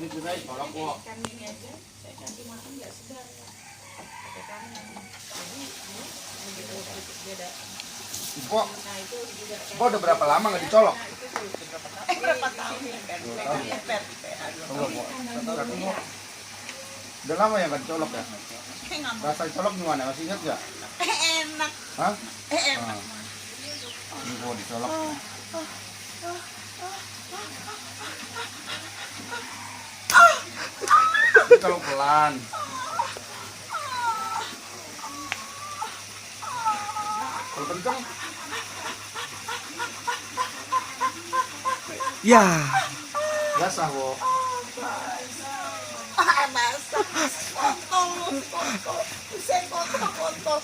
Ini cerai kalau kok. Ikan ini aja, saya kasih makan nggak segar ya. Pakai kandang. Jadi begitu beda. Kok Nah itu juga. kok udah berapa lama nggak dicolok? Nah itu tuh Berapa tahun ya? Enggak kok. Tapi kok udah lama ya nggak dicolok ya? Nggak mau. Rasa colok gimana? Masih ingat nggak? Enak. Hah? Enak. Ini kok dicolok. Dicolok pelan. Kalau kenceng, Ya, basah kok. Basah. Kontol. Saya kontol.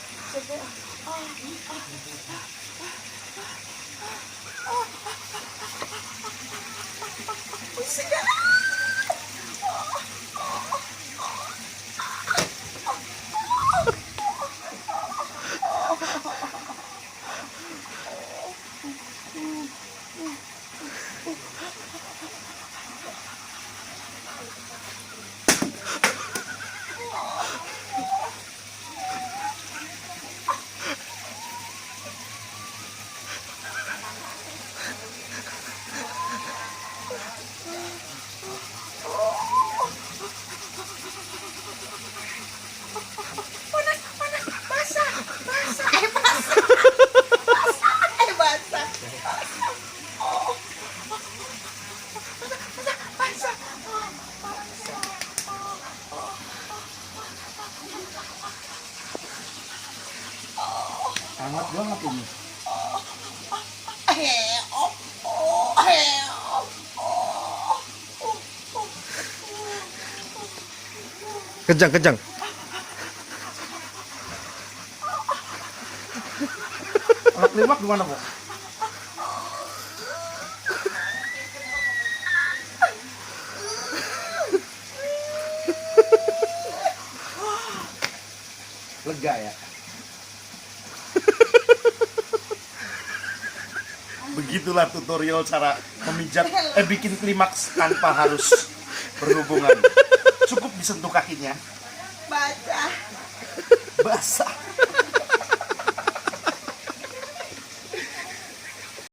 Hangat banget ini. kencang. Anak limak gimana kok? Lega ya. Begitulah tutorial cara memijat bikin klimaks tanpa harus berhubungan. Cukup disentuh kakinya. Basah. Basah.